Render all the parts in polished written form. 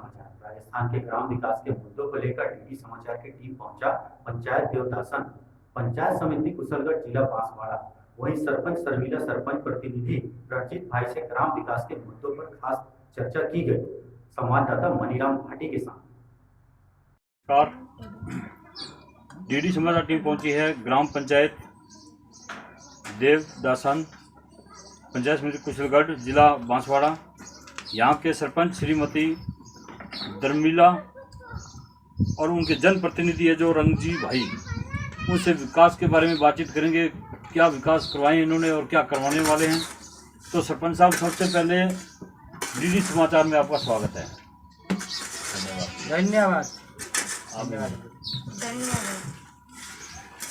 समाचार। राजस्थान के ग्राम विकास के मुद्दों को लेकर डीडी समाचार की टीम पहुंचा पंचायत देवदासन, पंचायत समिति कुशलगढ़, जिला बांसवाड़ा। वहीं सरपंच शर्मिला, सरपंच प्रतिनिधि रणजीत भाई से ग्राम विकास के मुद्दों पर खास चर्चा की गई। संवाददाता मनीराम भाटी के साथ। डीडी समाचार टीम पहुंची है ग्राम पंचायत देवदासन, पंचायत समिति कुशलगढ़, जिला बांसवाड़ा। यहाँ के सरपंच श्रीमती धर्मिला और उनके जनप्रतिनिधि है जो रंजीत भाई, उनसे विकास के बारे में बातचीत करेंगे। क्या विकास करवाए इन्होंने और क्या करवाने वाले हैं। तो सरपंच साहब, सबसे पहले डीडी समाचार में आपका स्वागत है। धन्यवाद।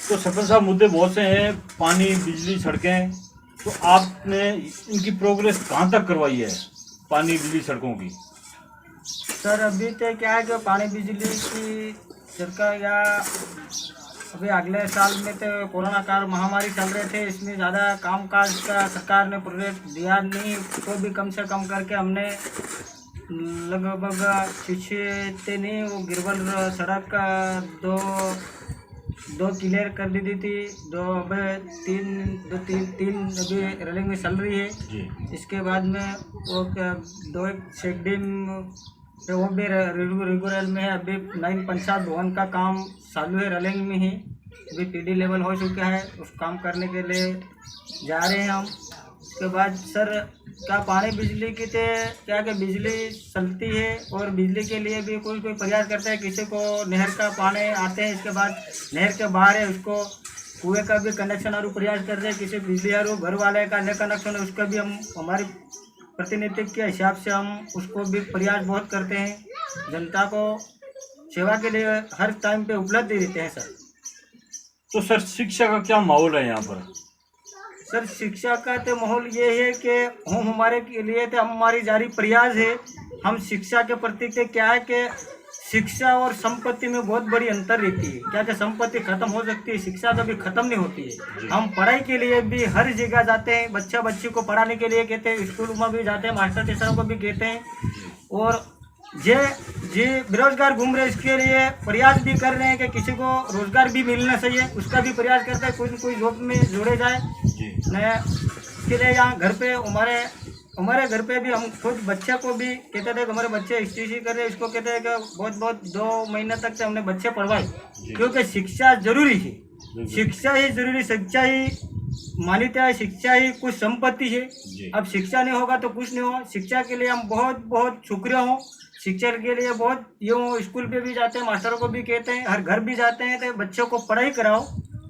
तो सरपंच साहब, मुद्दे बहुत से हैं, पानी, बिजली, सड़कें। तो आपने इनकी प्रोग्रेस कहाँ तक करवाई है, पानी, बिजली, सड़कों की? सर, अभी तो क्या है कि पानी बिजली की सरकार या अभी अगले साल में तो कोरोना काल महामारी चल रहे थे, इसमें ज़्यादा कामकाज का सरकार ने प्रोजेक्ट दिया नहीं, तो भी कम से कम करके हमने लगभग 6 नहीं वो गिरवल सड़क दो क्लियर कर दी थी, तीन अभी रेलिंग में चल रही है जी। इसके बाद में वो 2 चेक डैम वो भी रेगुलर में है। अभी 9 पंचायत भवन का काम चालू है, रेलिंग में ही अभी पीडी लेवल हो चुका है, उस काम करने के लिए जा रहे हैं हम। उसके बाद सर, क्या पानी बिजली की तो क्या कि बिजली चलती है और बिजली के लिए भी कोई प्रयास करता है। किसी को नहर का पानी आते हैं, इसके बाद नहर के बाहर है उसको कुएं का भी कनेक्शन और प्रयास कर रहे हैं। किसी बिजली और घर वाले का नया कनेक्शन है, उसका भी हम हमारी प्रतिनिधित्व के हिसाब से हम उसको भी प्रयास बहुत करते हैं। जनता को सेवा के लिए हर टाइम पे उपलब्ध रहते हैं सर। तो सर, शिक्षा का क्या माहौल है यहाँ पर? सर, शिक्षा का तो माहौल ये है कि हम हमारे के लिए तो हमारी जारी प्रयास है। हम शिक्षा के प्रति तो क्या है कि शिक्षा और संपत्ति में बहुत बड़ी अंतर रहती है। क्या कि संपत्ति खत्म हो सकती है, शिक्षा कभी खत्म नहीं होती है। हम पढ़ाई के लिए भी हर जगह जाते हैं, बच्ची को पढ़ाने के लिए कहते हैं, स्कूल में भी जाते हैं, मास्टर टीचरों को भी कहते हैं। और जे बेरोजगार घूम रहे, इसके लिए प्रयास भी कर रहे हैं कि किसी को रोजगार भी मिलना चाहिए, उसका भी प्रयास करते हैं, कोई जॉब में जोड़े जाए नया। इसके लिए यहाँ घर पे हमारे घर पे भी हम खुद बच्चे को भी कहते थे कि हमारे बच्चे STC कर रहे हैं, इसको कहते हैं कि बहुत 2 महीने तक से हमने बच्चे पढ़वाए, क्योंकि शिक्षा जरूरी है। शिक्षा ही जरूरी, शिक्षा ही मान्यता है, शिक्षा ही कुछ संपत्ति है। अब शिक्षा नहीं होगा तो कुछ नहीं होगा। शिक्षा के लिए हम बहुत शुक्रिया हूँ। शिक्षा के लिए बहुत यूँ स्कूल पे भी जाते हैं, मास्टरों को भी कहते हैं, हर घर भी जाते हैं तो बच्चों को पढ़ाई कराओ।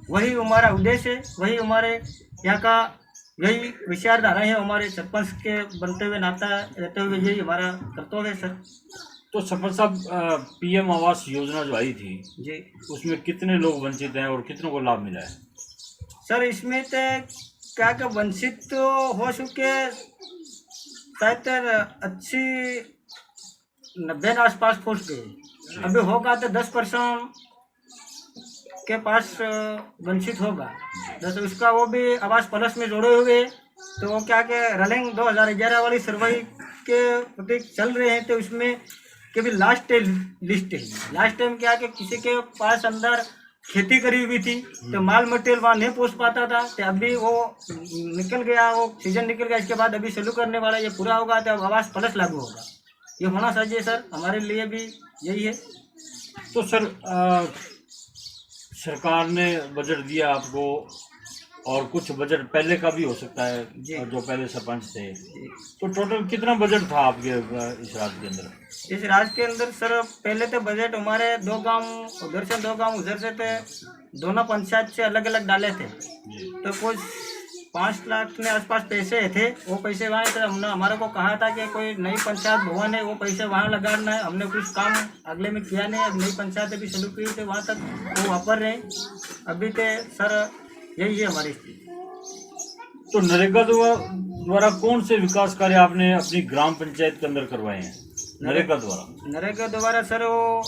वही हमारा उद्देश्य है, वही हमारे यहाँ का यही विचारधारा है। हमारे सरपंच के बनते हुए नाता रहते हुए यही हमारा कर्तव्य है सर। तो सरपंच साहब, PM आवास योजना जो आई थी जी, उसमें कितने लोग वंचित हैं और कितनों को लाभ मिला है? सर, इसमें तो क्या क्या वंचित तो हो चुके शायद 80-90 आसपास पहुँच गए। अभी होगा तो 10% के पास वंचित होगा। जैसे उसका वो भी आवास प्लस में जोड़े हुए, तो वो क्या कि रनिंग 2011 वाली सर्वे के प्रतीक चल रहे हैं, तो उसमें के भी लास्ट लिस्ट है। लास्ट टाइम क्या कि किसी के पास अंदर खेती करी हुई थी तो माल मटेरियल वहाँ नहीं पहुँच पाता था, तो अभी वो निकल गया, वो सीजन निकल गया। इसके बाद अभी चालू करने वाला, ये पूरा होगा तो आवास प्लस लागू होगा। ये होना चाहिए सर, हमारे लिए भी यही है। तो सर, सरकार ने बजट दिया आपको, और कुछ बजट पहले का भी हो सकता है, जो पहले सरपंच थे। तो टोटल कितना बजट था आपके इस राज्य के अंदर? इस राज्य के अंदर सर, पहले तो बजट हमारे 2 गांव उधर से 2 गांव उधर से थे, दोनों पंचायत से अलग अलग डाले थे। तो कुछ 5 लाख के आसपास पैसे थे। वो पैसे वहाँ से हमने हमारे को कहा था कि कोई नई पंचायत भवन है, वो पैसे वहाँ लगाना है। हमने कुछ काम अगले में किया नहीं। अब नई पंचायत अभी शुरू की थे, वहाँ तक वो वापर रहे। अभी तो सर यही है हमारी स्थिति। तो नरेगा द्वारा कौन से विकास कार्य आपने अपनी ग्राम पंचायत के अंदर करवाए हैं? नरेगा द्वारा सर, वो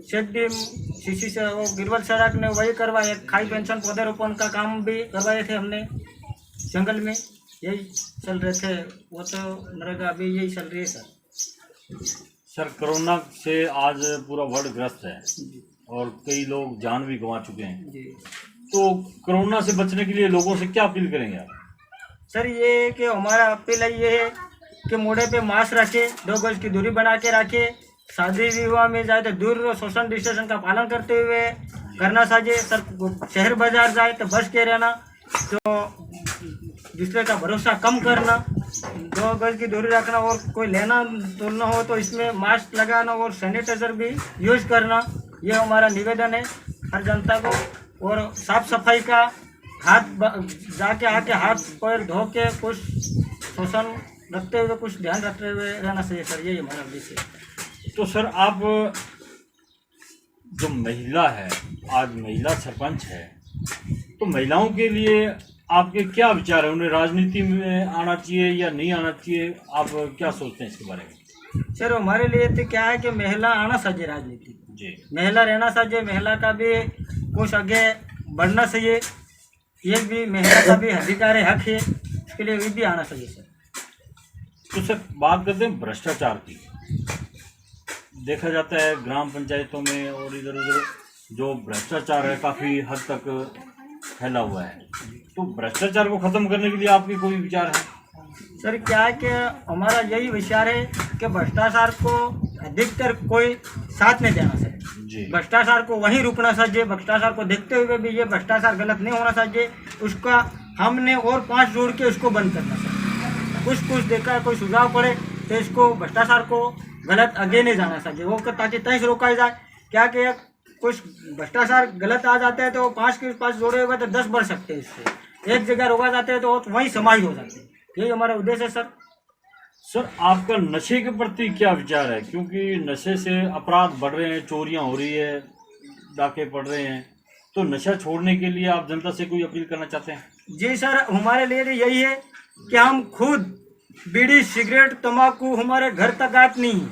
चेक डैम CC से वो गिरवल सड़क ने वही करवाए, खाई पेंशन पौधरोपण का काम भी करवाए थे हमने जंगल में। यही चल रहे थे वो, तो नरेगा अभी यही चल रही है सर। सर, कोरोना से आज पूरा वर्ल्ड ग्रस्त है और कई लोग जान भी गंवा चुके हैं। जी तो कोरोना से बचने के लिए लोगों से क्या अपील करेंगे आप? सर, ये है कि हमारा अपील ये है कि मोड़े पे मास्क रखे, 2 गज की दूरी बना के रखे, शादी विवाह में जाए तो दूर सोशल डिस्टेंस का पालन करते हुए करना चाहिए। सर, शहर बाजार जाए तो बच के रहना, तो दूसरे का भरोसा कम करना, 2 गज की दूरी रखना और कोई लेना तोलना हो तो इसमें मास्क लगाना और सैनिटाइजर भी यूज करना, ये हमारा निवेदन है हर जनता को। और साफ सफाई का जाके आके हाथ पैर धो के कुछ शोषण रखते हुए, कुछ ध्यान रखते हुए रहना चाहिए सर, यही हमारा उद्देश्य है। तो सर, आप जो महिला है, आज महिला सरपंच है, तो महिलाओं के लिए आपके क्या विचार है? उन्हें राजनीति में आना चाहिए या नहीं आना चाहिए? आप क्या सोचते हैं इसके बारे में? सर, हमारे लिए तो क्या है कि महिला आना चाहिए राजनीति, जी, महिला रहना चाहिए, महिला का भी कुछ आगे बढ़ना चाहिए, ये भी महिला का भी अधिकार है, हक है, इसके लिए ये भी आना चाहिए सर। तो सर, बात करते हैं भ्रष्टाचार की। देखा जाता है ग्राम पंचायतों में और इधर उधर जो भ्रष्टाचार है काफ़ी हद तक फैला हुआ है। तो भ्रष्टाचार को ख़त्म करने के लिए आपके कोई विचार है? सर, क्या है कि हमारा यही विचार है कि भ्रष्टाचार को अधिकतर कोई साथ नहीं देना चाहिए जी, भ्रष्टाचार को वहीं रुकना चाहिए। भ्रष्टाचार को देखते हुए भी ये भ्रष्टाचार गलत नहीं होना चाहिए, उसका हमने और 5 जोड़ के उसको बंद करना चाहिए। कुछ देखा है, कोई सुझाव पड़े तो इसको भ्रष्टाचार को गलत आगे नहीं जाना चाहिए, वो ताकि तय से रोका जाए। क्या कि कुछ भ्रष्टाचार गलत आ जाते हैं तो 5 के 5 जोड़े हुए तो 10 बढ़ सकते हैं, इससे एक जगह रोका जाते हैं तो वहीं समाज हो जाते हैं, यही हमारा उद्देश्य है सर। सर, आपका नशे के प्रति क्या विचार है? क्योंकि नशे से अपराध बढ़ रहे हैं, चोरियां हो रही है, डाके पड़ रहे हैं, तो नशा छोड़ने के लिए आप जनता से कोई अपील करना चाहते हैं? जी सर, हमारे लिए यही है कि हम खुद बीड़ी सिगरेट तंबाकू हमारे घर तक आत नहीं है,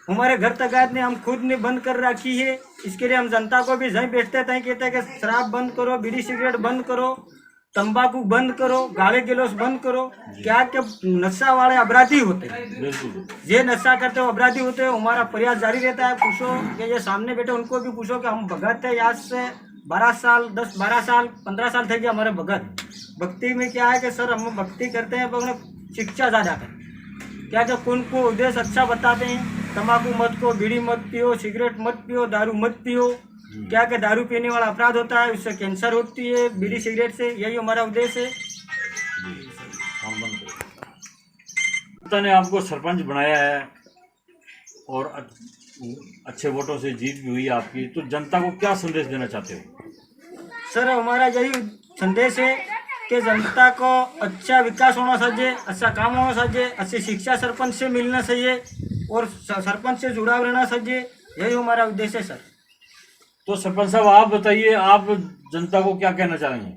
हमारे घर तक आत नहीं, हम खुद ने बंद कर रखी है। इसके लिए हम जनता को भी जहीं बैठते तहीं कहते हैं कि शराब बंद करो, बीड़ी सिगरेट बंद करो, तंबाकू बंद करो, गाली गिलोस बंद करो। क्या कि नशा वाले अपराधी होते हैं, बिल्कुल, ये नशा करते हो अपराधी होते हैं। हमारा प्रयास जारी रहता है। पूछो कि ये सामने बैठे उनको भी पूछो कि हम भगत है, आज से 12 साल 10 12 साल 15 साल थे कि हमारे भगत। भक्ति में क्या है कि सर हम भक्ति करते हैं पर उन्हें शिक्षा ज़्यादा करते हैं। क्या कि उनको उद्देश्य अच्छा बताते हैं, तंबाकू मत को, बीड़ी मत पियो, सिगरेट मत पियो, दारू मत पियो। क्या कि दारू पीने वाला अपराध होता है, उससे कैंसर होती है, बीड़ी सिगरेट से, यही हमारा उद्देश्य है। जनता ने आपको सरपंच बनाया है और अच्छे वोटों से जीत भी हुई आपकी, तो जनता को क्या संदेश देना चाहते हो? सर, हमारा यही संदेश है कि जनता को अच्छा विकास होना चाहिए, अच्छा काम होना चाहिए, अच्छी शिक्षा सरपंच से मिलना चाहिए और सरपंच से जुड़ाव रहना चाहिए, यही हमारा उद्देश्य है सर। तो सरपंच साहब, आप बताइए, आप जनता को क्या कहना चाहेंगे?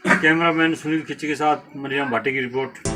कैमरामैन सुनील खिच्ची के साथ मरियम भाटी की रिपोर्ट।